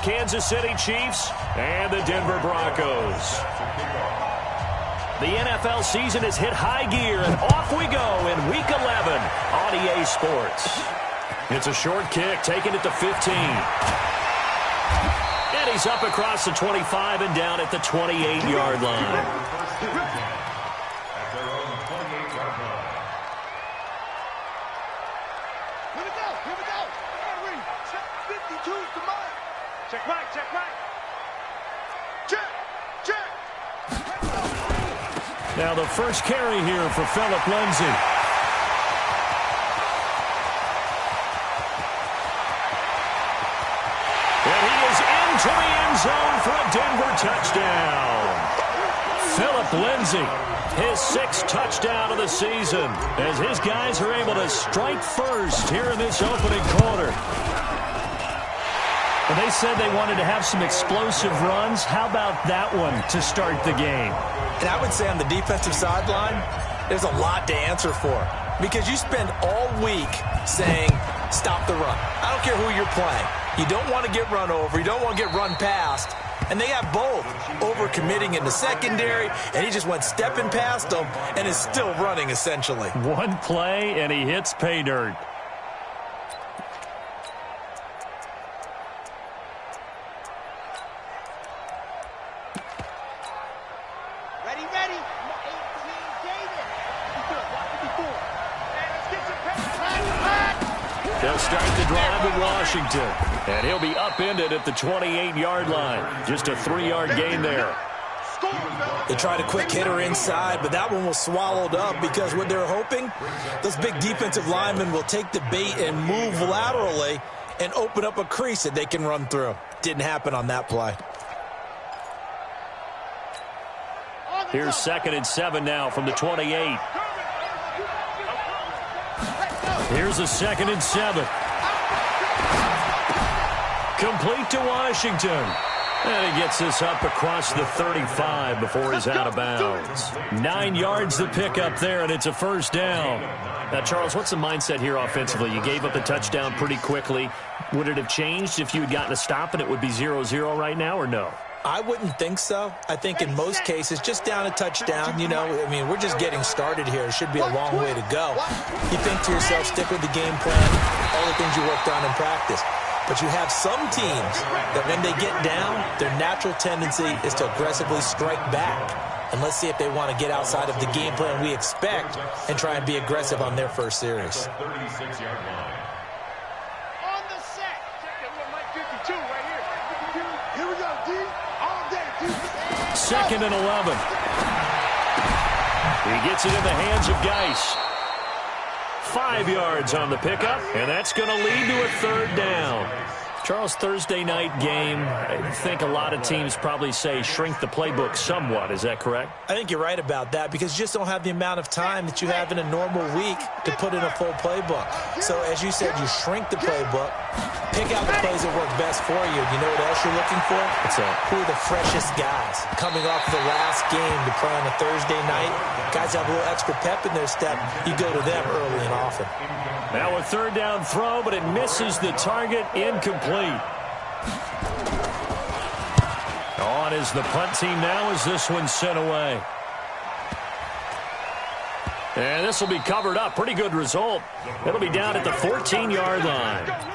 Kansas City Chiefs and the Denver Broncos. The NFL season has hit high gear, and off we go in Week 11 on EA Sports. It's a short kick, taking it to 15. And he's up across the 25 and down at the 28-yard line. Check right, check right. Check, check. Now the first carry here for Philip Lindsay. And he is into the end zone for a Denver touchdown. Philip Lindsay, his 6th touchdown of the season, as his guys are able to strike first here in this opening quarter. Well, they said they wanted to have some explosive runs. How about that one to start the game? And I would say on the defensive sideline, there's a lot to answer for. Because you spend all week saying, stop the run. I don't care who you're playing. You don't want to get run over. You don't want to get run past. And they have both. Over-committing in the secondary, and he just went stepping past them and is still running, essentially. One play, and he hits pay dirt. They'll start the drive in Washington. And he'll be upended at the 28-yard line. Just a 3-yard gain there. They tried a quick hitter inside, but that one was swallowed up because what they're hoping, those big defensive linemen will take the bait and move laterally and open up a crease that they can run through. Didn't happen on that play. Here's 2nd and 7 now from the 28. Here's a 2nd and 7. Complete to Washington. And he gets this up across the 35 before he's out of bounds. 9 yards to pick up there, and it's a first down. Now, Charles, what's the mindset here offensively? You gave up a touchdown pretty quickly. Would it have changed if you had gotten a stop and it would be 0-0 right now, or no? I wouldn't think so. I think in most cases, just down a touchdown, you know, I mean, we're just getting started here. It should be a long way to go. You think to yourself, stick with the game plan, all the things you worked on in practice. But you have some teams that when they get down, their natural tendency is to aggressively strike back. And let's see if they want to get outside of the game plan we expect and try and be aggressive on their first series. On the set. Check it, Mike 52 right here. Here we go, D. All day, D. 2nd and 11. He gets it in the hands of Geis. 5 yards on the pickup, and that's going to lead to a 3rd down. Charles, Thursday night game, I think a lot of teams probably say shrink the playbook somewhat. Is that correct? I think you're right about that because you just don't have the amount of time that you have in a normal week to put in a full playbook. So as you said, you shrink the playbook, pick out the plays that work best for you. You know what else you're looking for? What's that? Who are the freshest guys coming off the last game to play on a Thursday night? Guys have a little extra pep in their step. You go to them early and often. Now a 3rd down throw, but it misses the target. Incomplete. On is the punt team now as this one's sent away. And this will be covered up. Pretty good result. It'll be down at the 14-yard line.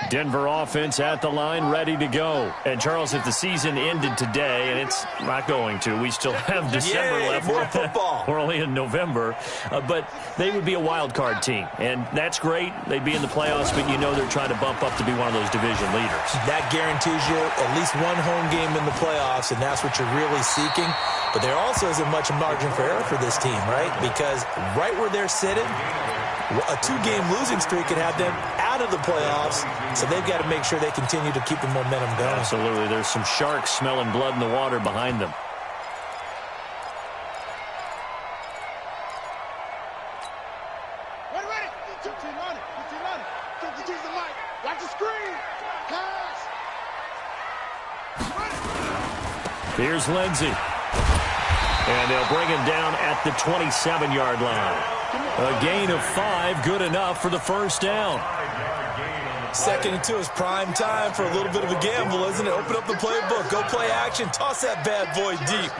Denver offense at the line, ready to go. And, Charles, if the season ended today, and it's not going to, we still have December left. More football. We're only in November. But they would be a wild card team. And that's great. They'd be in the playoffs, but you know they're trying to bump up to be one of those division leaders. That guarantees you at least one home game in the playoffs, and that's what you're really seeking. But there also isn't much margin for error for this team, right? Because right where they're sitting, a 2-game losing streak could have them out of the playoffs, so they've got to make sure they continue to keep the momentum going. Absolutely. There's some sharks smelling blood in the water behind them. Ready. Team on it. Take the mic. Watch the screen. Pass. Here's Lindsay. And they'll bring him down at the 27-yard line. A gain of 5, good enough for the first down. 2nd and 2 is prime time for a little bit of a gamble, isn't it? Open up the playbook, go play action, toss that bad boy deep.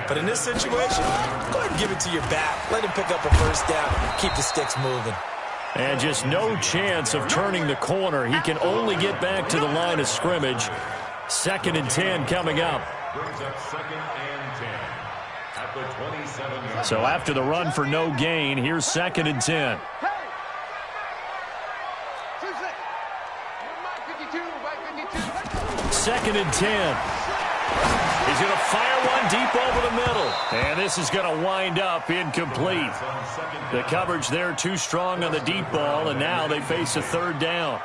But in this situation, go ahead and give it to your back. Let him pick up a first down, keep the sticks moving. And just no chance of turning the corner. He can only get back to the line of scrimmage. 2nd and 10 coming up. So after the run for no gain, here's 2nd and 10. 2nd and 10. He's going to fire one deep over the middle. And this is going to wind up incomplete. The coverage there too strong on the deep ball, and now they face a 3rd down.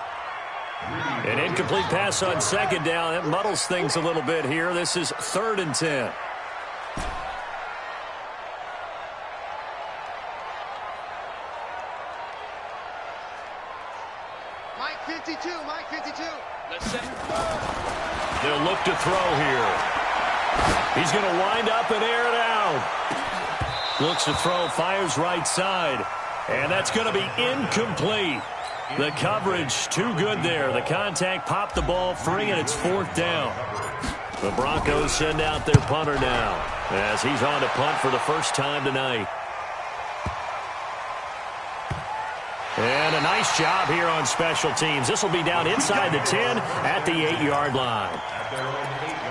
An incomplete pass on 2nd down. It muddles things a little bit here. This is 3rd and 10. Mike 52, Mike 52. Let's set. They'll look to throw here. He's going to wind up and air it out. Looks to throw, fires right side. And that's going to be incomplete. The coverage too good there. The contact popped the ball free, and it's 4th down. The Broncos send out their punter now as he's on to punt for the first time tonight. And a nice job here on special teams. This will be down inside the 10 at the 8-yard line.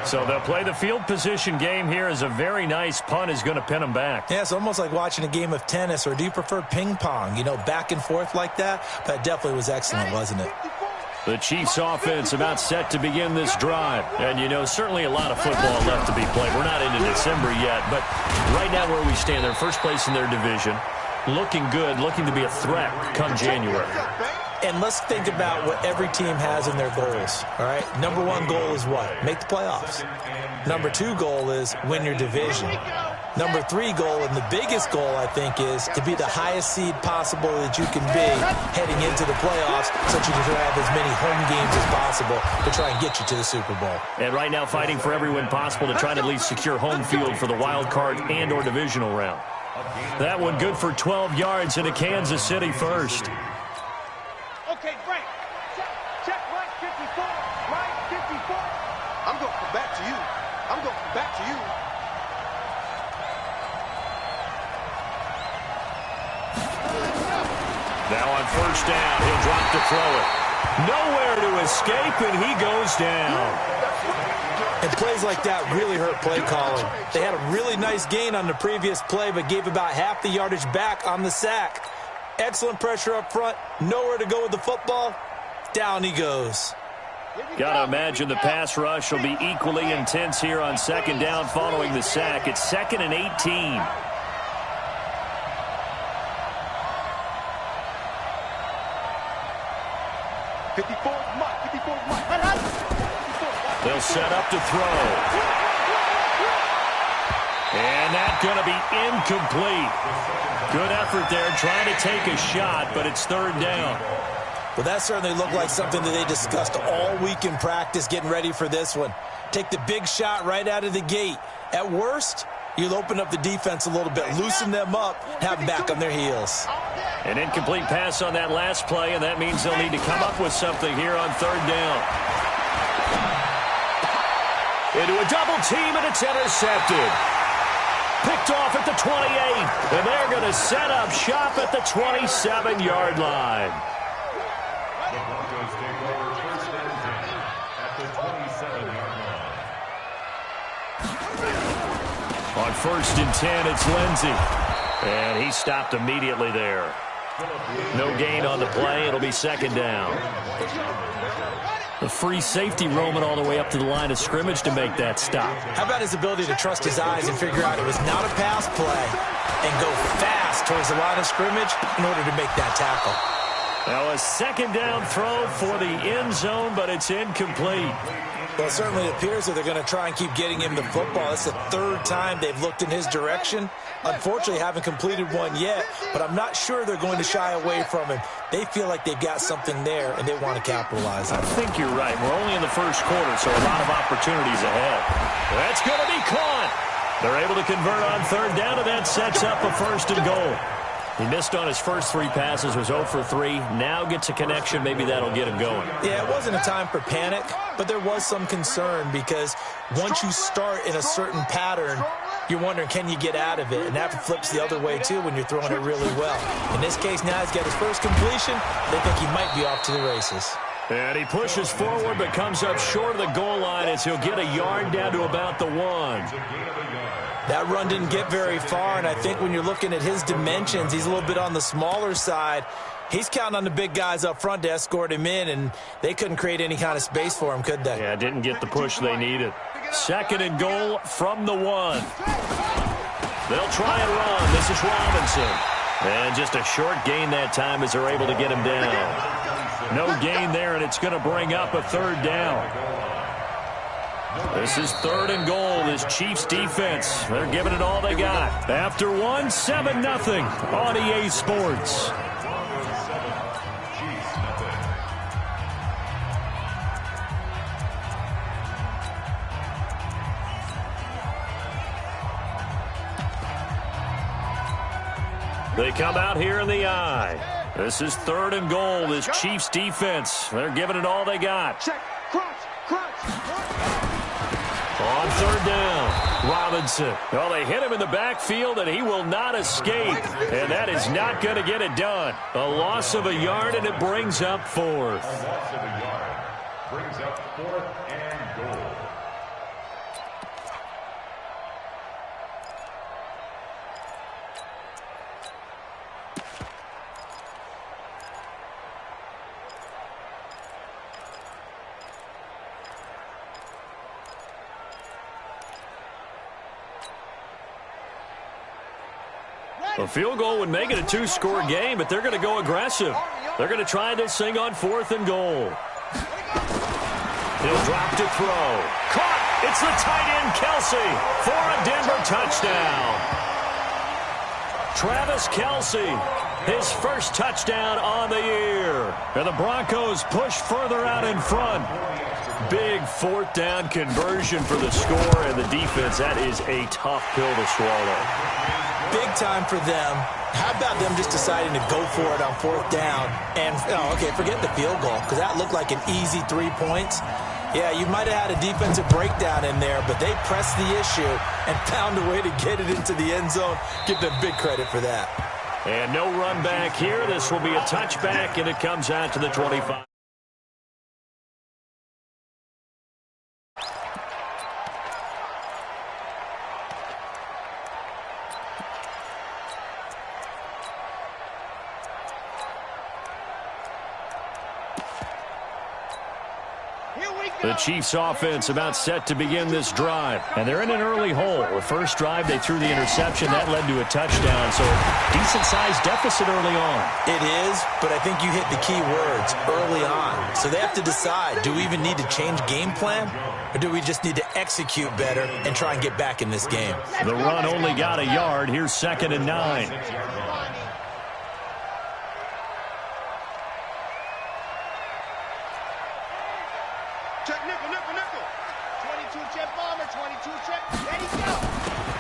So they'll play the field position game here as a very nice punt is going to pin them back. Yeah, it's almost like watching a game of tennis, or do you prefer ping pong? You know, back and forth like that? That definitely was excellent, wasn't it? The Chiefs offense about set to begin this drive. And, you know, certainly a lot of football left to be played. We're not into December yet, but right now where we stand, they're first place in their division. Looking good, looking to be a threat come January. And let's think about what every team has in their goals, all right? Number 1 goal is what? Make the playoffs. Number 2 goal is win your division. Number 3 goal, and the biggest goal, I think, is to be the highest seed possible that you can be heading into the playoffs so that you can have as many home games as possible to try and get you to the Super Bowl. And right now fighting for every win possible to try to at least secure home field for the wild card and or divisional round. That one good for 12 yards into Kansas City first. Okay, Frank. Check Mike 54. Mike 54. I'm going to come back to you. I'm going to come back to you. Now on first down, he'll drop to throw it. Nowhere to escape, and he goes down. And plays like that really hurt play calling. They had a really nice gain on the previous play, but gave about half the yardage back on the sack. Excellent pressure up front. Nowhere to go with the football. Down he goes. Got to imagine the pass rush will be equally intense here on 2nd down following the sack. It's 2nd and 18. They'll set up to throw. And that's going to be incomplete. Good effort there, trying to take a shot, but it's 3rd down. Well, that certainly looked like something that they discussed all week in practice, getting ready for this one. Take the big shot right out of the gate. At worst, you'll open up the defense a little bit, loosen them up, have them back on their heels. An incomplete pass on that last play, and that means they'll need to come up with something here on 3rd down. Into a double team, and it's intercepted. Picked off at the 28, and they're going to set up shop at the 27-yard line. The Broncos take over 1st and 10 at the 27-yard line. On 1st and 10, it's Lindsey. And he stopped immediately there. No gain on the play. It'll be 2nd down. The free safety roaming all the way up to the line of scrimmage to make that stop. How about his ability to trust his eyes and figure out it was not a pass play and go fast towards the line of scrimmage in order to make that tackle. Now a 2nd down throw for the end zone, but it's incomplete. Well, it certainly appears that they're going to try and keep getting him the football. It's the 3rd time they've looked in his direction. Unfortunately, haven't completed one yet, but I'm not sure they're going to shy away from him. They feel like they've got something there, and they want to capitalize on it. I think you're right. We're only in the 1st quarter, so a lot of opportunities ahead. That's going to be caught. They're able to convert on third down, and that sets up a 1st and goal. He missed on his first 3 passes, was 0 for 3. Now gets a connection. Maybe that'll get him going. Yeah, it wasn't a time for panic, but there was some concern because once you start in a certain pattern, you're wondering, can you get out of it? And that flips the other way, too, when you're throwing it really well. In this case, now he's got his first completion. They think he might be off to the races. And he pushes forward but comes up short of the goal line as he'll get a yard down to about the 1. That run didn't get very far, and I think when you're looking at his dimensions, he's a little bit on the smaller side. He's counting on the big guys up front to escort him in, and they couldn't create any kind of space for him, could they? Yeah, didn't get the push they needed. 2nd and goal from the 1. They'll try and run. This is Robinson. And just a short gain that time as they're able to get him down. No gain there, and it's going to bring up a 3rd down. This is 3rd and goal. This Chiefs defense, they're giving it all they got. After 1, 7-0 on EA Sports. They come out here in the eye. This is 3rd and goal. This Chiefs defense, they're giving it all they got. Check. Crunch. On 3rd down, Robinson. Well, they hit him in the backfield, and he will not escape. And that is not going to get it done. A loss of a yard, and it brings up 4th. A loss of a yard brings up 4th and goal. A field goal would make it a 2-score game, but they're going to go aggressive. They're going to try this thing on 4th and goal. He'll drop to throw. Caught! It's the tight end, Kelsey, for a Denver touchdown. Travis Kelsey, his first touchdown on the year. And the Broncos push further out in front. Big 4th down conversion for the score, and the defense, that is a tough pill to swallow. Big time for them. How about them just deciding to go for it on 4th down? And, okay, forget the field goal, because that looked like an easy 3 points. Yeah, you might have had a defensive breakdown in there, but they pressed the issue and found a way to get it into the end zone. Give them big credit for that. And no run back here. This will be a touchback, and it comes out to the 25. The Chiefs offense about set to begin this drive. And they're in an early hole. The first drive, they threw the interception. That led to a touchdown. So decent-sized deficit early on. It is, but I think you hit the key words, early on. So they have to decide, do we even need to change game plan? Or do we just need to execute better and try and get back in this game? The run only got a yard. Here's 2nd and 9.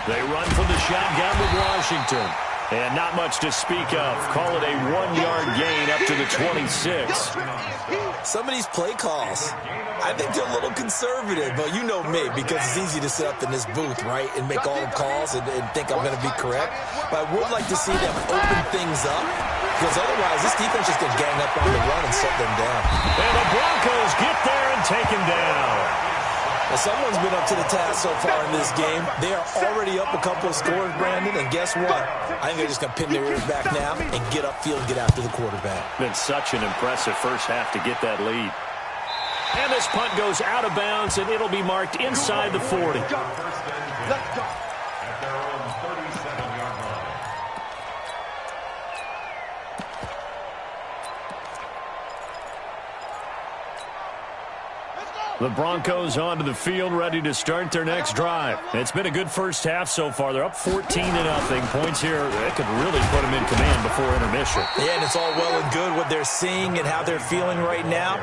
They run from the shotgun with Washington. And not much to speak of. Call it a 1-yard gain up to the 26. Some of these play calls, I think they're a little conservative. But you know me, because it's easy to sit up in this booth, right, and make all the calls and think I'm going to be correct. But I would like to see them open things up, because otherwise this defense is going to gang up on the run and shut them down. And the Broncos get there and take him down. Well, someone's been up to the task so far in this game. They are already up a couple of scores, Brandon, and guess what? I think they're just going to pin their ears back now and get upfield and get after the quarterback. Been such an impressive first half to get that lead. And this punt goes out of bounds, and it'll be marked inside the 40. Let's go. At their own 37-yard line. The Broncos onto the field, ready to start their next drive. It's been a good first half so far. They're up 14-0. Points here, that could really put them in command before intermission. Yeah, and it's all well and good what they're seeing and how they're feeling right now.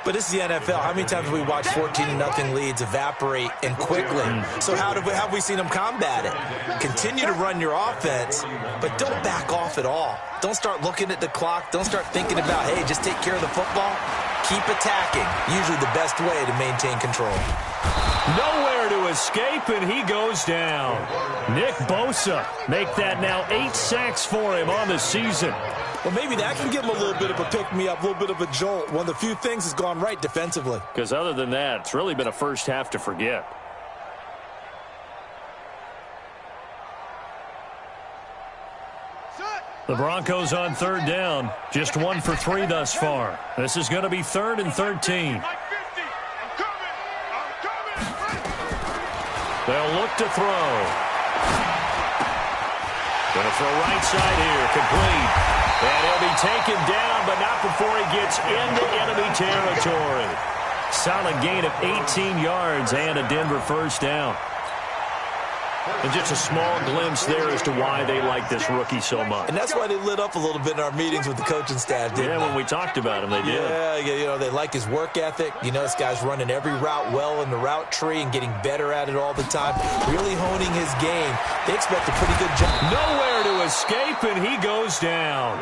But this is the NFL. How many times have we watched 14-0 leads evaporate and quickly? So how have we seen them combat it? Continue to run your offense, but don't back off at all. Don't start looking at the clock. Don't start thinking about, hey, just take care of the football. Keep attacking. Usually the best way to maintain control. Nowhere to escape, and he goes down. Nick Bosa make that now 8 sacks for him on the season. Well, maybe that can give him a little bit of a pick-me-up, a little bit of a jolt. One of the few things has gone right defensively. Because other than that, it's really been a first half to forget. The Broncos on third down. Just 1 for 3 thus far. This is going to be 3rd and 13. They'll look to throw. Going to throw right side here. Complete. And he'll be taken down, but not before he gets into enemy territory. Solid gain of 18 yards and a Denver first down. And just a small glimpse there as to why they like this rookie so much. And that's why they lit up a little bit in our meetings with the coaching staff, didn't they? Yeah, when we talked about him, they did. Yeah, you know, they like his work ethic. You know, this guy's running every route well in the route tree and getting better at it all the time. Really honing his game. They expect a pretty good job. Nowhere to escape, and he goes down.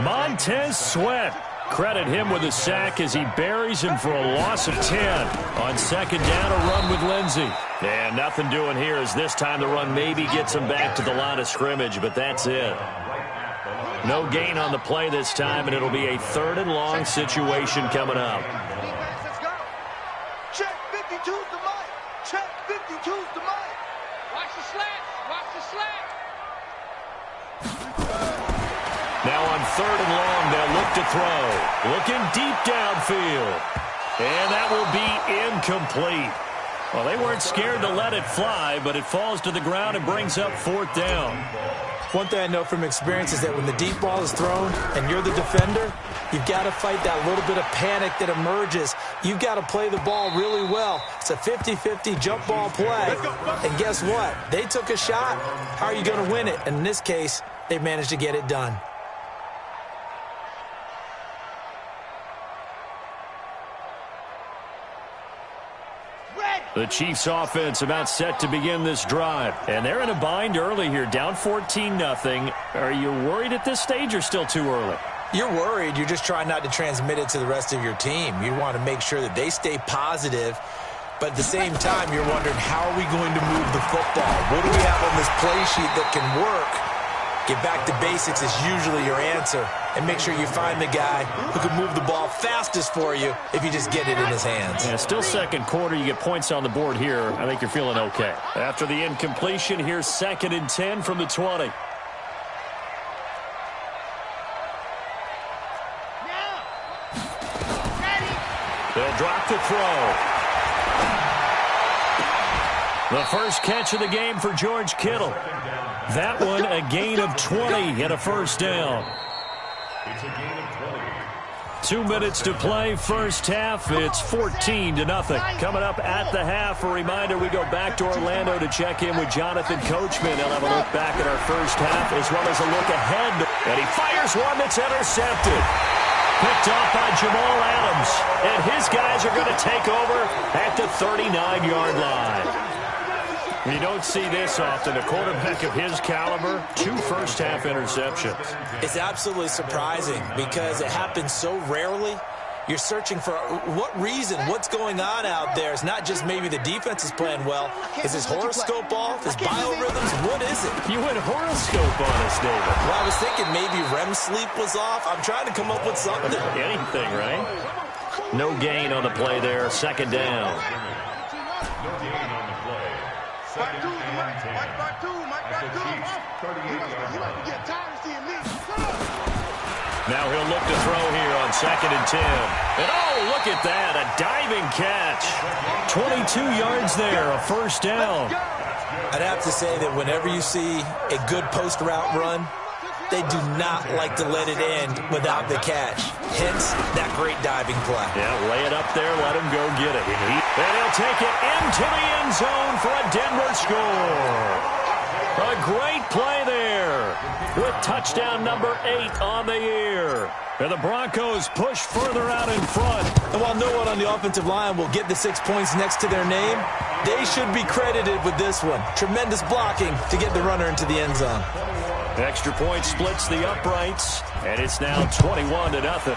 Montez Sweat. Credit him with a sack as he buries him for a loss of 10. On second down, a run with Lindsey. And nothing doing here as this time the run maybe gets him back to the line of scrimmage, but that's it. No gain on the play this time, and it'll be a 3rd and long situation coming up. Let's go. Check 52's the mic. Check 52's the mic. Watch the slant. Watch the slant. Now on 3rd and long, they'll look to throw. Looking deep downfield. And that will be incomplete. Well, they weren't scared to let it fly, but it falls to the ground and brings up 4th down. One thing I know from experience is that when the deep ball is thrown and you're the defender, you've got to fight that little bit of panic that emerges. You've got to play the ball really well. It's a 50-50 jump ball play. And guess what? They took a shot. How are you going to win it? And in this case, they managed to get it done. The Chiefs offense about set to begin this drive. And they're in a bind early here, down 14-0. Are you worried at this stage or still too early? You're worried. You're just trying not to transmit it to the rest of your team. You want to make sure that they stay positive. But at the same time, you're wondering, how are we going to move the football? What do we have on this play sheet that can work? Get back to basics is usually your answer. And make sure you find the guy who can move the ball fastest for you if you just get it in his hands. Yeah, still second quarter. You get points on the board here. I think you're feeling okay. After the incompletion, here's 2nd and 10 from the 20. They'll drop the throw. The first catch of the game for George Kittle. That one a gain of 20 and a first down. It's a gain of 20. 2 minutes to play, first half. It's 14-0. Coming up at the half, a reminder we go back to Orlando to check in with Jonathan Coachman. He'll have a look back at our first half as well as a look ahead. And he fires one that's intercepted. Picked off by Jamal Adams. And his guys are going to take over at the 39-yard line. You don't see this often. A quarterback of his caliber, 2 first-half interceptions. It's absolutely surprising because it happens so rarely. You're searching for what reason, what's going on out there. It's not just maybe the defense is playing well. Is his horoscope off? His biorhythms? What is it? You went horoscope on us, David. Well, I was thinking maybe REM sleep was off. I'm trying to come up with something. Anything, right? No gain on the play there. Second down. No gain on the play. Second and 10. At the Chiefs' 38-yard line. Now he'll look to throw here on 2nd and 10. And oh, look at that, a diving catch. 22 yards there, a first down. I'd have to say that whenever you see a good post route run, they do not like to let it end without the catch. Hence, that great diving play. Yeah, lay it up there, let him go get it. And he'll take it into the end zone for a Denver score. A great play there with touchdown number 8 on the year. And the Broncos push further out in front. And while no one on the offensive line will get the 6 points next to their name, they should be credited with this one. Tremendous blocking to get the runner into the end zone. Extra point splits the uprights, and it's now 21-0.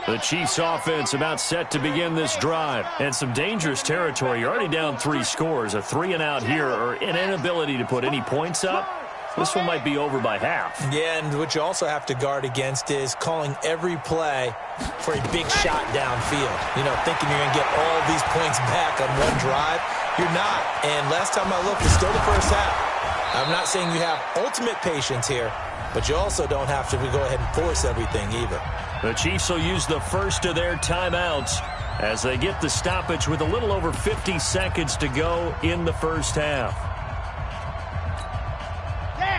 The Chiefs offense about set to begin this drive. And some dangerous territory. You're already down 3 scores. A 3-and-out here or an inability to put any points up. This one might be over by half. Yeah, and what you also have to guard against is calling every play for a big shot downfield. You know, thinking you're going to get all these points back on one drive. You're not. And last time I looked, it's still the first half. I'm not saying you have ultimate patience here, but you also don't have to go ahead and force everything either. The Chiefs will use the first of their timeouts as they get the stoppage with a little over 50 seconds to go in the first half.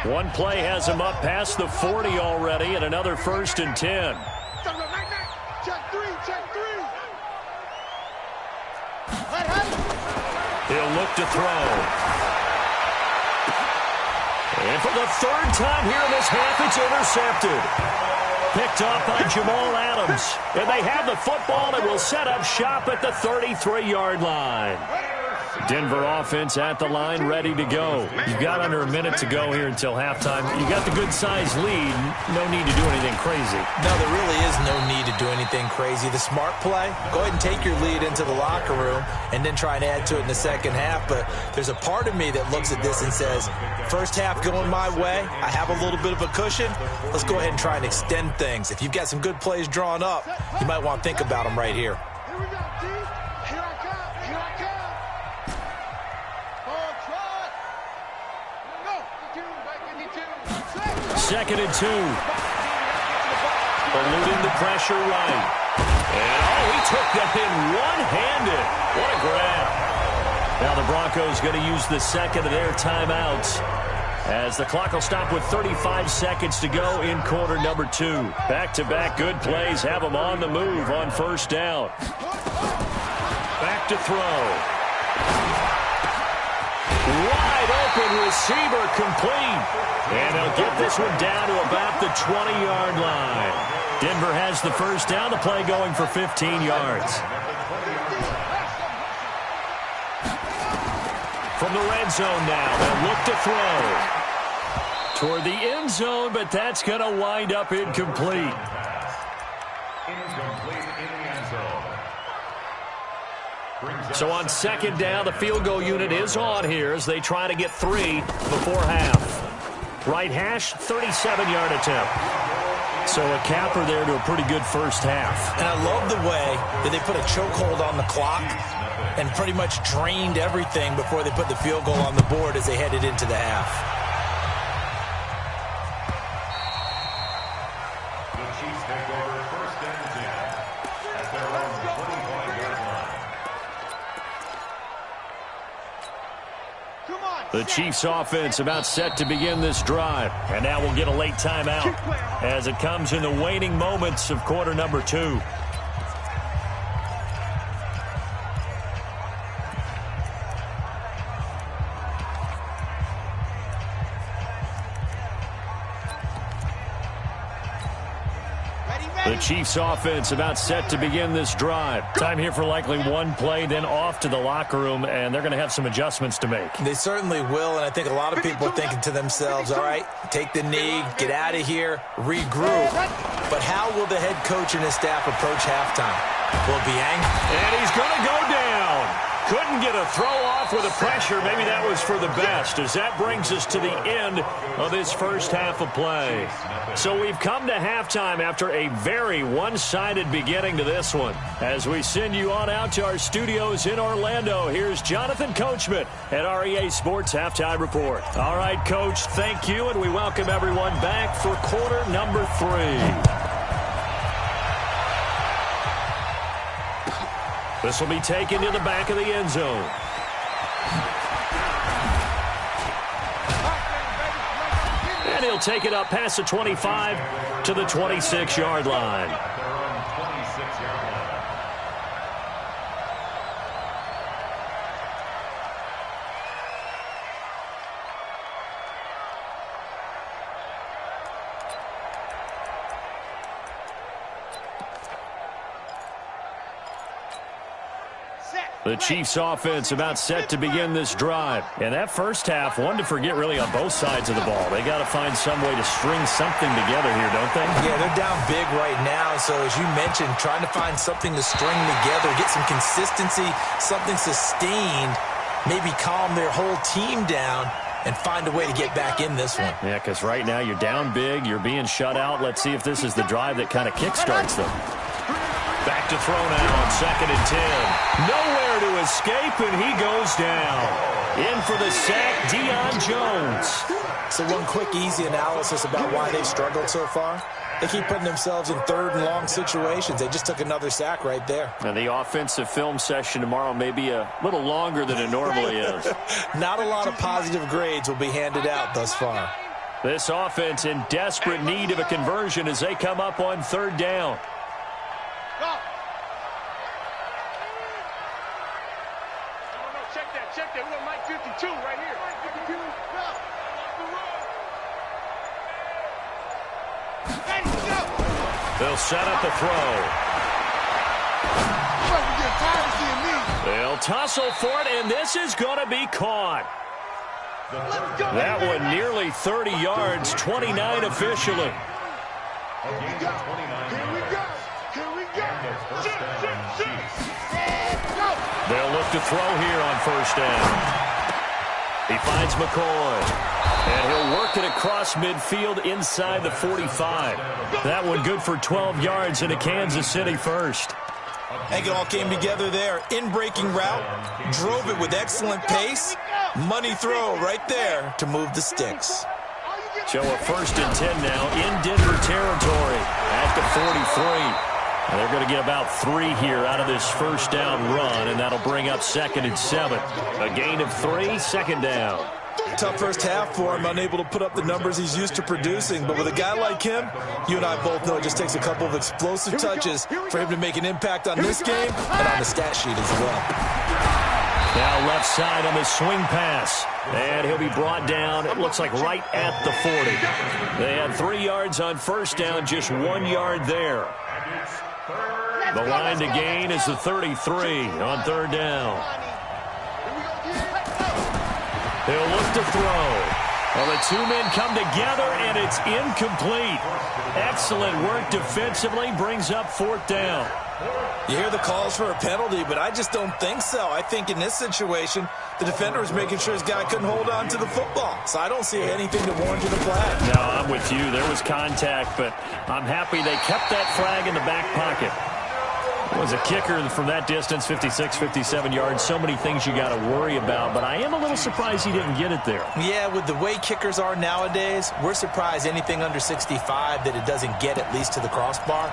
One play has him up past the 40 already, and another 1st and 10. He'll look to throw. And for the 3rd time here in this half, it's intercepted. Picked off by Jamal Adams. And they have the football and will set up shop at the 33-yard line. Denver offense at the line, ready to go. You've got under a minute to go here until halftime. You got the good-sized lead. No need to do anything crazy. No, there really is no need to do anything crazy. The smart play, go ahead and take your lead into the locker room and then try and add to it in the second half. But there's a part of me that looks at this and says, first half going my way, I have a little bit of a cushion. Let's go ahead and try and extend things. If you've got some good plays drawn up, you might want to think about them right here. Here we go, T. Here I come. Here I come. Second and 2. Eluding the pressure right. And, he took that in one-handed. What a grab. Now the Broncos going to use the second of their timeouts as the clock will stop with 35 seconds to go in quarter number 2. Back-to-back good plays have them on the move on first down. Back to throw. Wide open receiver complete. And they'll get this one down to about the 20-yard line. Denver has the first down. The play going for 15 yards. From the red zone now, they'll look to throw. Toward the end zone, but that's going to wind up incomplete. So on second down, the field goal unit is on here as they try to get 3 before half. Right hash, 37-yard attempt. So a capper there to a pretty good first half. And I love the way that they put a chokehold on the clock and pretty much drained everything before they put the field goal on the board as they headed into the half. The Chiefs take over 1st and 10 at their own 25-yard line. The Chiefs offense about set to begin this drive. And now we'll get a late timeout as it comes in the waning moments of quarter number 2. The Chiefs offense about set to begin this drive. Time here for likely one play, then off to the locker room, and they're going to have some adjustments to make. They certainly will, and I think a lot of people are thinking to themselves, all right, take the knee, get out of here, regroup. But how will the head coach and his staff approach halftime? Will it be angry? And he's going to go down. Couldn't get a throw off with the pressure. Maybe that was for the best, as that brings us to the end of this first half of play. So we've come to halftime after a very one-sided beginning to this one. As we send you on out to our studios in Orlando, here's Jonathan Coachman at REA Sports Halftime Report. All right, Coach, thank you, and we welcome everyone back for quarter number 3. This will be taken to the back of the end zone. And he'll take it up past the 25 to the 26-yard line. The Chiefs offense about set to begin this drive. And that first half, one to forget really on both sides of the ball. They got to find some way to string something together here, don't they? Yeah, they're down big right now. So as you mentioned, trying to find something to string together, get some consistency, something sustained, maybe calm their whole team down and find a way to get back in this one. Yeah, because right now you're down big, you're being shut out. Let's see if this is the drive that kind of kickstarts them. Back to throw now on 2nd and 10. Nowhere to escape, and he goes down. In for the sack, Deion Jones. So one quick, easy analysis about why they've struggled so far. They keep putting themselves in 3rd and long situations. They just took another sack right there. And the offensive film session tomorrow may be a little longer than it normally is. Not a lot of positive grades will be handed out thus far. This offense in desperate need of a conversion as they come up on 3rd down. Check that. We got Mike 52 right here. Mike 52. They'll set up the throw. They'll tussle for it, and this is going to be caught. That one nearly 30 yards, 29 officially. They'll look to throw here on 1st down. He finds McCoy. And he'll work it across midfield inside the 45. That one good for 12 yards into Kansas City 1st. I think it all came together there. In-breaking route, drove it with excellent pace. Money throw right there to move the sticks. So a 1st and 10 now in Denver territory at the 43. And they're going to get about 3 here out of this 1st down run, and that'll bring up 2nd and 7. A gain of 3, 2nd down. Tough first half for him, unable to put up the numbers he's used to producing. But with a guy like him, you and I both know it just takes a couple of explosive touches for him to make an impact on this game and on the stat sheet as well. Now left side on the swing pass. And he'll be brought down, it looks like right at the 40. They had 3 yards on 1st down, just 1 yard there. The line to gain is the 33 on 3rd down. He'll look to throw. Well, the 2 men come together, and it's incomplete. Excellent work defensively, brings up 4th down. You hear the calls for a penalty, but I just don't think so. I think in this situation, the defender was making sure his guy couldn't hold on to the football. So I don't see anything to warrant a flag. No, I'm with you. There was contact, but I'm happy they kept that flag in the back pocket. It was a kicker from that distance, 56, 57 yards. So many things you got to worry about, but I am a little surprised he didn't get it there. Yeah, with the way kickers are nowadays, we're surprised anything under 65 that it doesn't get at least to the crossbar.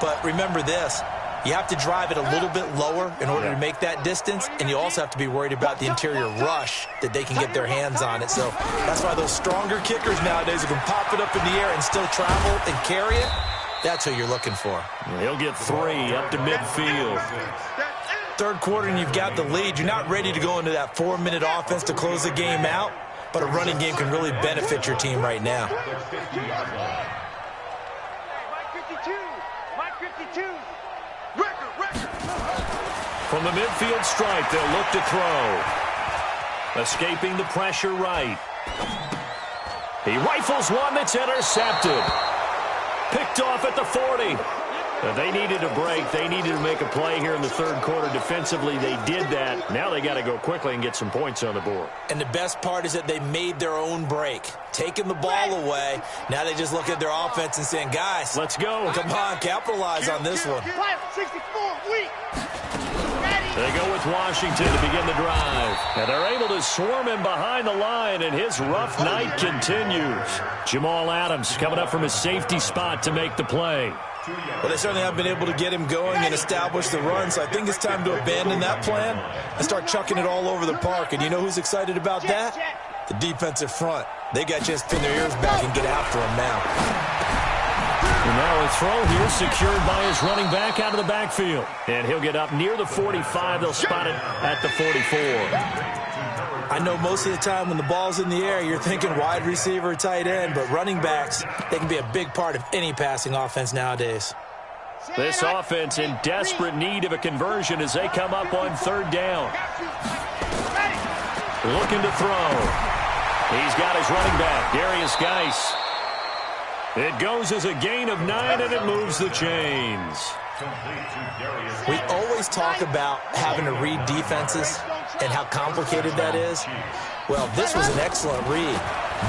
But remember this. You have to drive it a little bit lower in order to make that distance, and you also have to be worried about the interior rush that they can get their hands on it. So that's why those stronger kickers nowadays who can pop it up in the air and still travel and carry it, that's who you're looking for. He'll get 3 up to midfield. 3rd quarter and you've got the lead. You're not ready to go into that 4-minute offense to close the game out, but a running game can really benefit your team right now. From the midfield stripe, they'll look to throw. Escaping the pressure right. He rifles one that's intercepted. Picked off at the 40. They needed a break. They needed to make a play here in the 3rd quarter. Defensively, they did that. Now they got to go quickly and get some points on the board. And the best part is that they made their own break. Taking the ball away. Now they just look at their offense and saying, guys, let's go. Come on, capitalize on this one. 64, weak. They go with Washington to begin the drive. And they're able to swarm him behind the line, and his rough night continues. Jamal Adams coming up from his safety spot to make the play. Well, they certainly have been able to get him going and establish the run, so I think it's time to abandon that plan and start chucking it all over the park. And you know who's excited about that? The defensive front. They got a chance to pin their ears back and get after him now. And now a throw here secured by his running back out of the backfield. And he'll get up near the 45. They'll spot it at the 44. I know most of the time when the ball's in the air, you're thinking wide receiver, tight end, but running backs, they can be a big part of any passing offense nowadays. This offense in desperate need of a conversion as they come up on third down. Looking to throw. He's got his running back, Darius Geis. It goes as a gain of 9, and it moves the chains. We always talk about having to read defenses and how complicated that is. Well, this was an excellent read.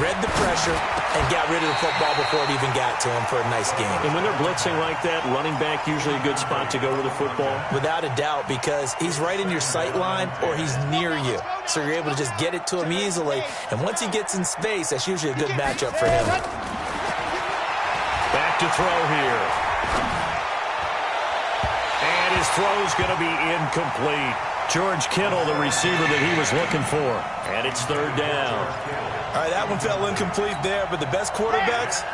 Read the pressure and got rid of the football before it even got to him for a nice game. And when they're blitzing like that, running back usually a good spot to go with the football? Without a doubt, because he's right in your sight line or he's near you. So you're able to just get it to him easily. And once he gets in space, that's usually a good matchup for him. Back to throw here. And his throw's going to be incomplete. George Kittle, the receiver that he was looking for. And it's third down. All right, that one fell incomplete there, but the best quarterbacks,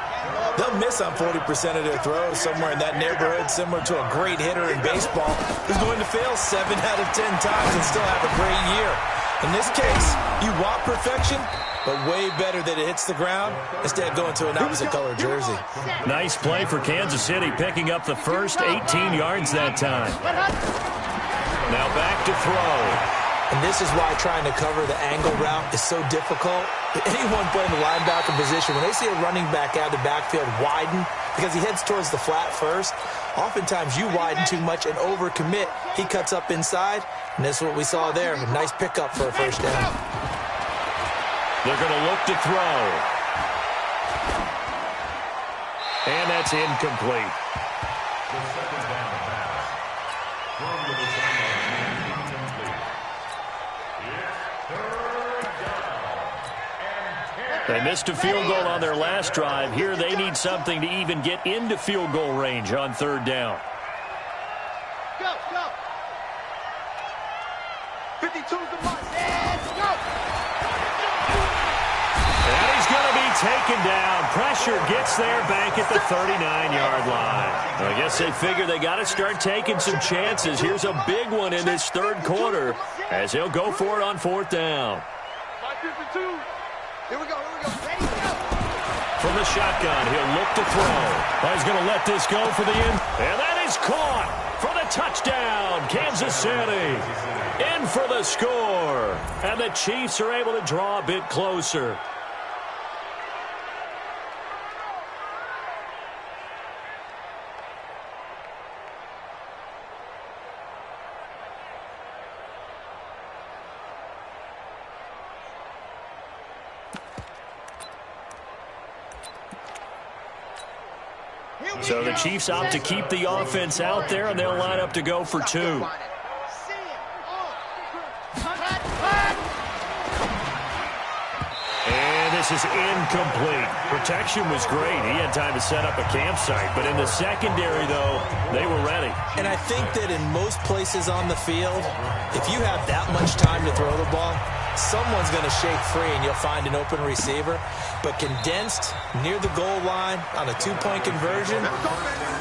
they'll miss on 40% of their throws, somewhere in that neighborhood, similar to a great hitter in baseball who's going to fail 7 out of 10 times and still have a great year. In this case, you want perfection, but way better that it hits the ground instead of going to an opposite color jersey. Nice play for Kansas City, picking up the first 18 yards that time. Now back to throw. And this is why trying to cover the angle route is so difficult. Anyone playing the linebacker position, when they see a running back out of the backfield widen, because he heads towards the flat first, oftentimes you widen too much and overcommit. He cuts up inside, and that's what we saw there. A nice pickup for a first down. They're going to look to throw. And that's incomplete. They missed a field goal on their last drive. Here they need something to even get into field goal range on third down. Go, go. 52's the mark. Let's go. And he's going to be taken down. Pressure gets there back at the 39-yard line. I guess they figure they got to start taking some chances. Here's a big one in this third quarter as he'll go for it on fourth down. 52. Here we go, here we go. Ready, go. From the shotgun, he'll look to throw. He's going to let this go for the end. And that is caught for the touchdown. Kansas City in for the score. And the Chiefs are able to draw a bit closer. So the Chiefs opt to keep the offense out there, and they'll line up to go for 2. And this is incomplete. Protection was great. He had time to set up a campsite. But in the secondary, though, they were ready. And I think that in most places on the field, if you have that much time to throw the ball, someone's going to shake free and you'll find an open receiver. But condensed near the goal line on a 2-point conversion,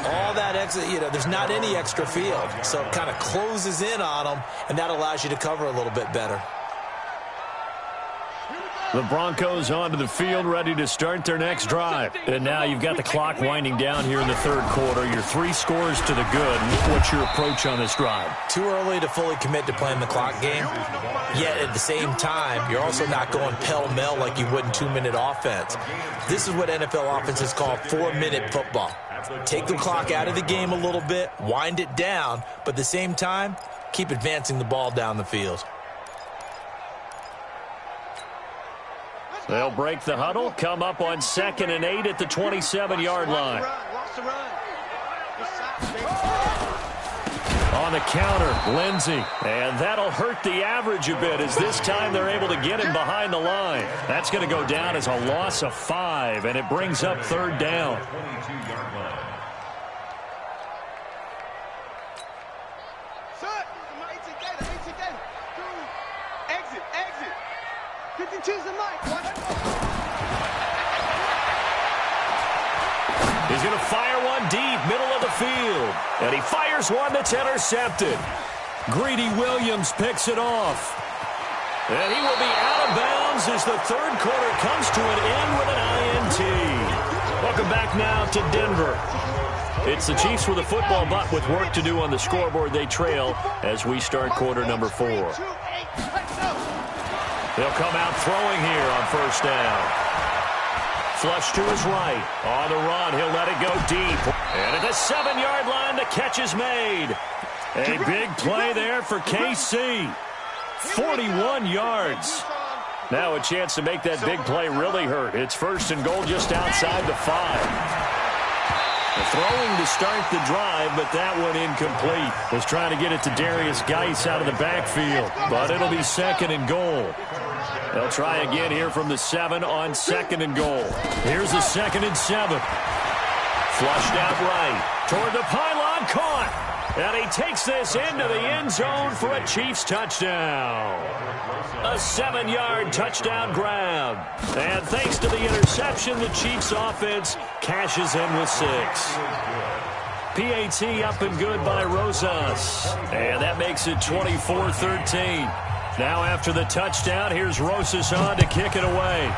all that extra, there's not any extra field. So it kind of closes in on them, and that allows you to cover a little bit better. The Broncos onto the field, ready to start their next drive. And now you've got the clock winding down here in the third quarter. Your 3 scores to the good. What's your approach on this drive? Too early to fully commit to playing the clock game. Yet at the same time, you're also not going pell-mell like you would in 2-minute offense. This is what NFL offenses call 4-minute football. Take the clock out of the game a little bit, wind it down, but at the same time, keep advancing the ball down the field. They'll break the huddle, come up on 2nd and 8 at the 27-yard line. On the counter, Lindsey. And that'll hurt the average a bit as this time they're able to get him behind the line. That's going to go down as a loss of 5, and it brings up third down. He's going to fire one deep, middle of the field. And he fires one that's intercepted. Greedy Williams picks it off. And he will be out of bounds as the third quarter comes to an end with an INT. Welcome back now to Denver. It's the Chiefs with a football, but with work to do on the scoreboard. They trail as we start quarter number 4. They'll come out throwing here on first down. Flush to his right. On the run, he'll let it go deep. And at the 7-yard line, the catch is made. A big play there for KC. 41 yards. Now a chance to make that big play really hurt. It's first and goal just outside the 5. Throwing to start the drive, but that one incomplete. Was trying to get it to Darius Geis out of the backfield, but it'll be second and goal. They'll try again here from the 7 on second and goal. Here's the 2nd and 7. Flushed out right. Toward the pylon, caught. And he takes this into the end zone for a Chiefs touchdown. A 7-yard touchdown grab. And thanks to the interception, the Chiefs offense cashes in with 6. PAT up and good by Rosas. And that makes it 24-13. Now after the touchdown, here's Rosas on to kick it away.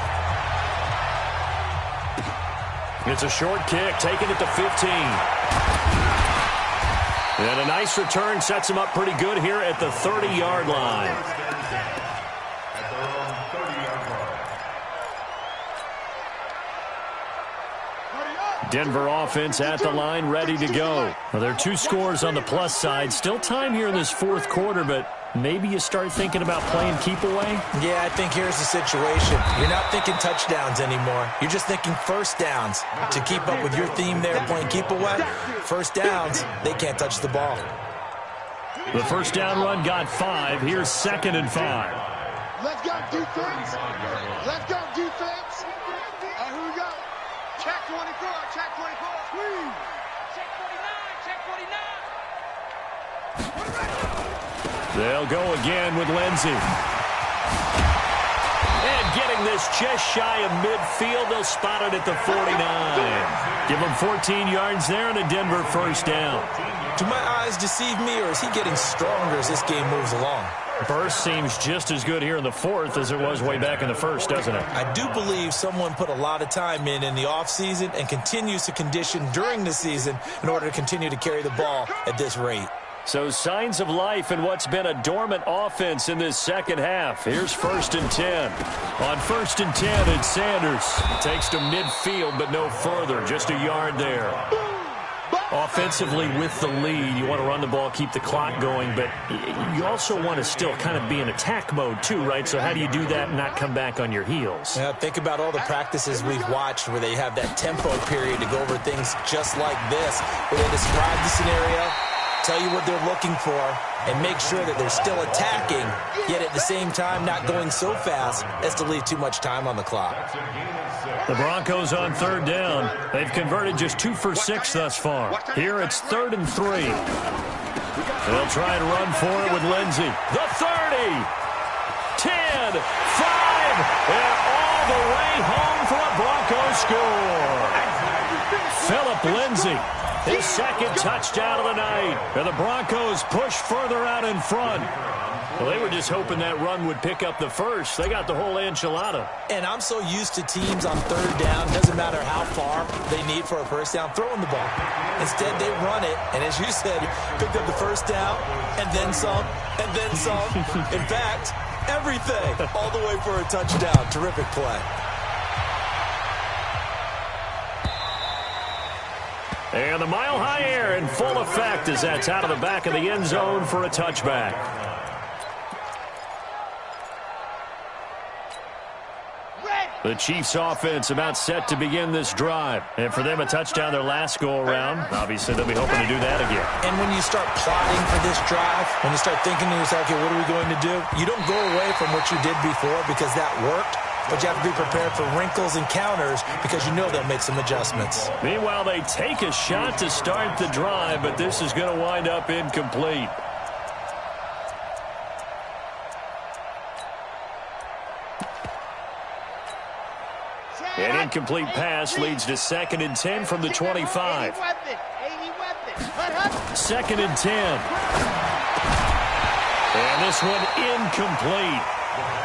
It's a short kick, taking it to 15. And a nice return sets him up pretty good here at the 30-yard line. Denver offense at the line, ready to go. Well, there are 2 scores on the plus side. Still time here in this 4th quarter, but maybe you start thinking about playing keep away? Yeah, I think here's the situation. You're not thinking touchdowns anymore. You're just thinking first downs. To keep up with your theme there, playing keep away, first downs, they can't touch the ball. The first down run got 5. Here's 2nd and 5. Let's go defense. Let's go defense. Here we go. Check 24. Check 24. Squeeze. Check 49. Check 49. They'll go again with Lindsey. And getting this just shy of midfield, they'll spot it at the 49. Give him 14 yards there and a Denver first down. Do my eyes deceive me, or is he getting stronger as this game moves along? Burst seems just as good here in the 4th as it was way back in the 1st, doesn't it? I do believe someone put a lot of time in the offseason and continues to condition during the season in order to continue to carry the ball at this rate. So signs of life in what's been a dormant offense in this second half. Here's 1st and 10. On 1st and 10, it's Sanders. Takes to midfield, but no further. Just a yard there. Offensively with the lead, you want to run the ball, keep the clock going, but you also want to still kind of be in attack mode too, right? So how do you do that and not come back on your heels? Yeah, think about all the practices we've watched where they have that tempo period to go over things just like this, where they describe the scenario, tell you what they're looking for, and make sure that they're still attacking, yet at the same time not going so fast as to leave too much time on the clock. The Broncos on 3rd down. They've converted just 2 for 6 thus far. Here it's 3rd and 3. They'll try to run for it with Lindsey. The 30, 10, 5, and all the way home for a Broncos score. Phillip Lindsey, his 2nd touchdown of the night. And the Broncos push further out in front. Well, they were just hoping that run would pick up the first. They got the whole enchilada. And I'm so used to teams on 3rd down, doesn't matter how far they need for a first down, throwing the ball. Instead, they run it, and as you said, picked up the first down, and then some, and then some. In fact, everything, all the way for a touchdown. Terrific play. And the mile-high air in full effect as that's out of the back of the end zone for a touchback. The Chiefs offense about set to begin this drive. And for them, a touchdown their last go-around. Obviously, they'll be hoping to do that again. And when you start plotting for this drive, when you start thinking to yourself, okay, what are we going to do? You don't go away from what you did before because that worked. But you have to be prepared for wrinkles and counters because you know they'll make some adjustments. Meanwhile, they take a shot to start the drive, but this is going to wind up incomplete. An incomplete pass leads to 2nd and 10 from the 25. 2nd and 10. And this one incomplete.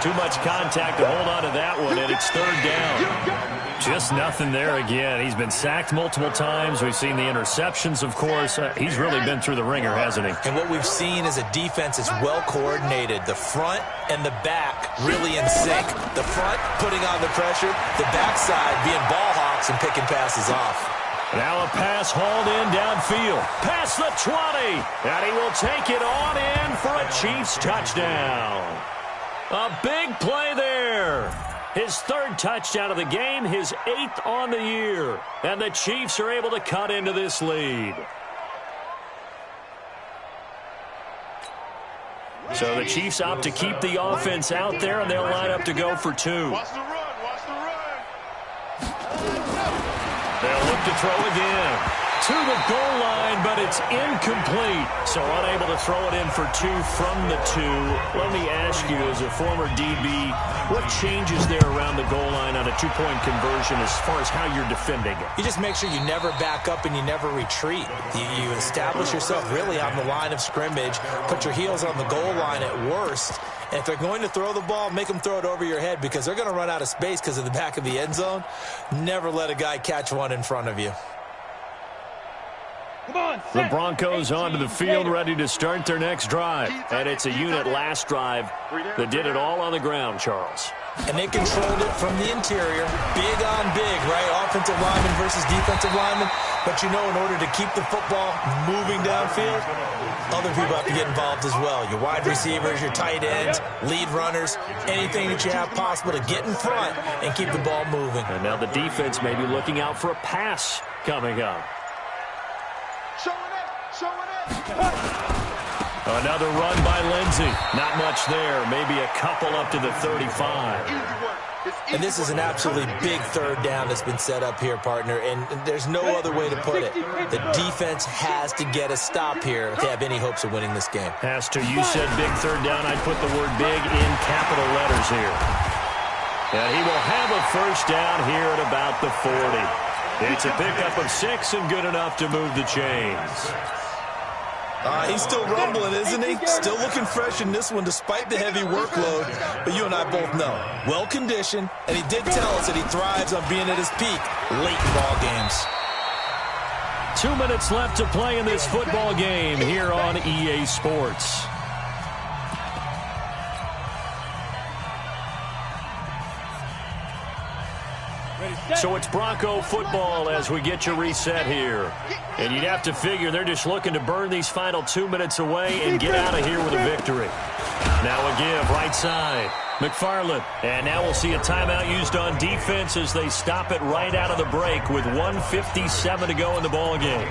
Too much contact to hold on to that one, and it's third down. Just nothing there again. He's been sacked multiple times. We've seen the interceptions, of course. He's really been through the ringer, hasn't he? And what we've seen is a defense that's well coordinated. The front and the back really in sync. The front putting on the pressure, the backside being ball hawks and picking passes off. Now a pass hauled in downfield. Past the 20. And he will take it on in for a Chiefs touchdown. A big play there. His third touchdown of the game, his 8th on the year. And the Chiefs are able to cut into this lead. So the Chiefs opt to keep the offense out there, and they'll line up to go for 2. Watch the run. Watch the run. They'll look to throw again. To the goal line, but it's incomplete. So unable to throw it in for 2 from the 2. Let me ask you, as a former DB, what changes there around the goal line on a 2-point conversion as far as how you're defending it? You just make sure you never back up and you never retreat. You establish yourself really on the line of scrimmage, put your heels on the goal line at worst. And if they're going to throw the ball, make them throw it over your head because they're going to run out of space because of the back of the end zone. Never let a guy catch one in front of you. The Broncos onto the field, ready to start their next drive. And it's a unit last drive that did it all on the ground, Charles. And they controlled it from the interior. Big on big, right? Offensive lineman versus defensive lineman. But you know, in order to keep the football moving downfield, other people have to get involved as well. Your wide receivers, your tight ends, lead runners, anything that you have possible to get in front and keep the ball moving. And now the defense may be looking out for a pass coming up. Another run by Lindsey. Not much there. Maybe a couple up to the 35. And this is an absolutely big third down that's been set up here, partner, and there's no other way to put it. The defense has to get a stop here if they have any hopes of winning this game. Has to. You said big third down. I'd put the word big in capital letters here. And he will have a first down here at about the 40. It's a pickup of 6 and good enough to move the chains. He's still rumbling, isn't he? Still looking fresh in this one despite the heavy workload. But you and I both know, well-conditioned, and he did tell us that he thrives on being at his peak late in ball games. 2 minutes left to play in this football game here on EA Sports. So it's Bronco football as we get you reset here. And you'd have to figure they're just looking to burn these final 2 minutes away and get out of here with a victory. Now a give, right side. McFarland. And now we'll see a timeout used on defense as they stop it right out of the break with 1:57 to go in the ball game.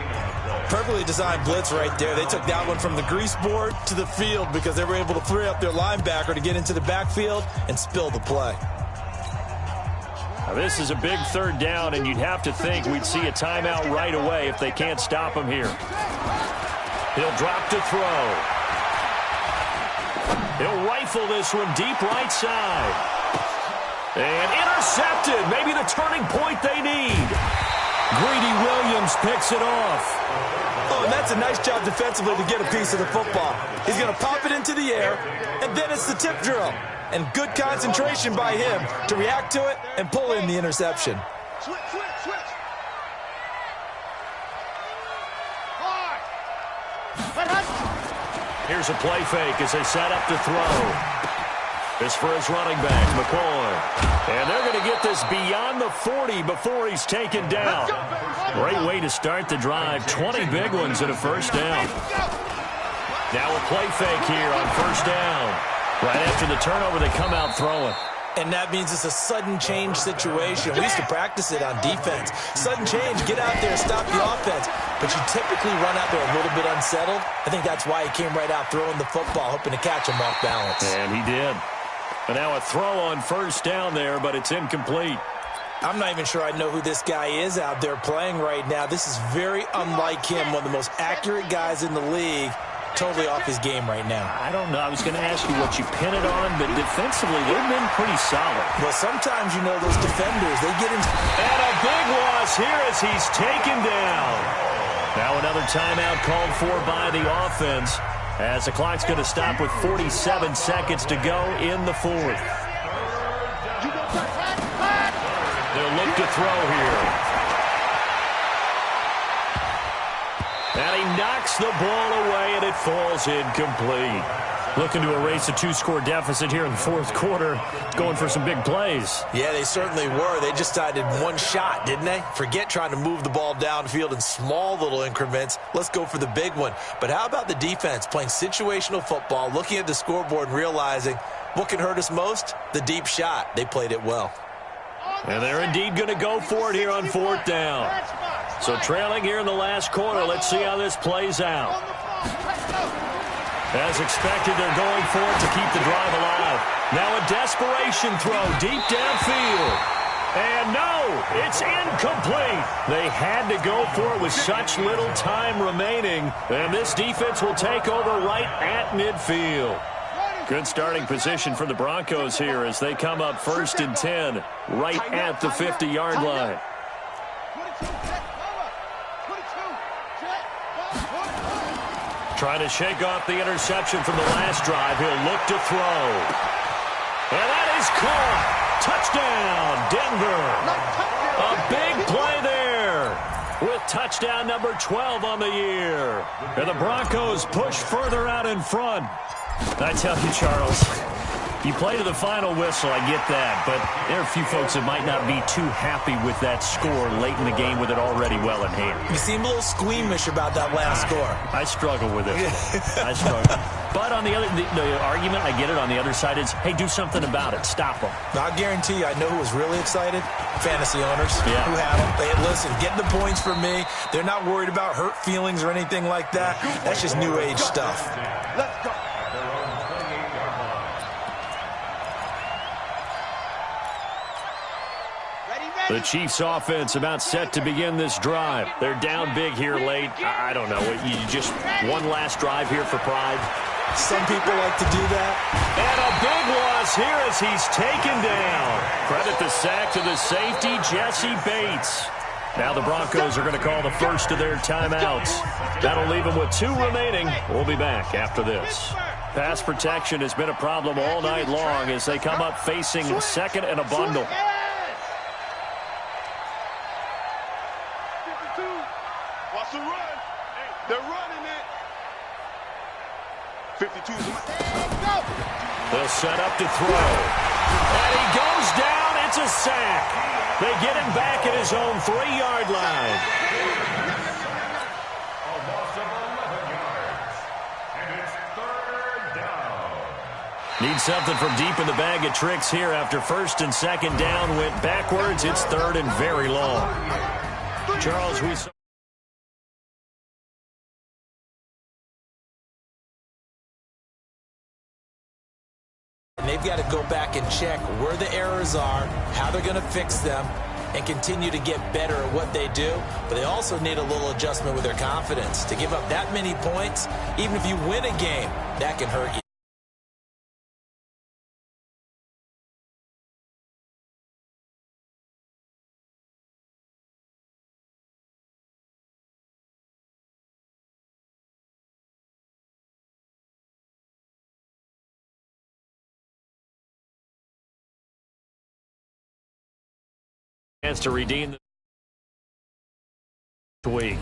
Perfectly designed blitz right there. They took that one from the grease board to the field because they were able to free up their linebacker to get into the backfield and spill the play. Now this is a big third down, and you'd have to think we'd see a timeout right away if they can't stop him here. He'll drop to throw. He'll rifle this one deep right side. And intercepted. Maybe the turning point they need. Greedy Williams picks it off. Oh, and that's a nice job defensively to get a piece of the football. He's going to pop it into the air, and then it's the tip drill. And good concentration by him to react to it and pull in the interception. Switch. Here's a play fake as they set up to throw. This for his running back, McCoy. And they're going to get this beyond the 40 before he's taken down. Great way to start the drive. 20 big ones and a first down. Now a play fake here on first down. Right after the turnover, they come out throwing. And that means it's a sudden change situation. We used to practice it on defense. Sudden change, get out there, stop the offense. But you typically run out there a little bit unsettled. I think that's why he came right out throwing the football, hoping to catch him off balance. And he did. And now a throw on first down there, but it's incomplete. I'm not even sure I know who this guy is out there playing right now. This is very unlike him, one of the most accurate guys in the league. Totally off his game right now. I don't know. I was going to ask you what you pin it on, but defensively, they've been pretty solid. Well, sometimes, you know, those defenders, they get into... And a big loss here as he's taken down. Now another timeout called for by the offense. As the clock's going to stop with 47 seconds to go in the fourth. They'll look to throw here. And he knocks the ball away, and it falls incomplete. Looking to erase a two-score deficit here in the fourth quarter. Going for some big plays. Yeah, they certainly were. They just decided one shot, didn't they? Forget trying to move the ball downfield in small little increments. Let's go for the big one. But how about the defense playing situational football, looking at the scoreboard and realizing what can hurt us most? The deep shot. They played it well. And they're indeed going to go for it here on fourth down. So trailing here in the last quarter. Let's see how this plays out. As expected, they're going for it to keep the drive alive. Now a desperation throw deep downfield. And no, it's incomplete. They had to go for it with such little time remaining. And this defense will take over right at midfield. Good starting position for the Broncos here as they come up 1st and 10 right at the 50-yard line. Trying to shake off the interception from the last drive. He'll look to throw. And that is caught. Touchdown, Denver. A big play there with touchdown number 12 on the year. And the Broncos push further out in front. I tell you, Charles, you play to the final whistle, I get that, but there are a few folks that might not be too happy with that score late in the game with it already well in hand. You seem a little squeamish about that last score. I struggle with it. I struggle. But on the other, the argument, I get it, on the other side is, hey, do something about it. Stop them. Now, I guarantee you, I know who was really excited. Fantasy owners who had them. They listen, get the points for me. They're not worried about hurt feelings or anything like that. That's just new age stuff. Let's go. The Chiefs offense about set to begin this drive. They're down big here late. I don't know. You just one last drive here for pride. Some people like to do that. And a big loss here as he's taken down. Credit the sack to the safety, Jesse Bates. Now the Broncos are going to call the first of their timeouts. That'll leave them with 2 remaining. We'll be back after this. Pass protection has been a problem all night long as they come up facing second and a bundle. Watch the run. They're running it. 52. They'll set up to throw. And he goes down. It's a sack. They get him back at his own 3-yard line. A loss of 11 yards. And it's 3rd down. Need something from deep in the bag of tricks here after 1st and 2nd down went backwards. It's 3rd and very long. Charles, we saw. And they've got to go back and check where the errors are, how they're going to fix them, and continue to get better at what they do. But they also need a little adjustment with their confidence. To give up that many points, even if you win a game, that can hurt you. Chance to redeem the week.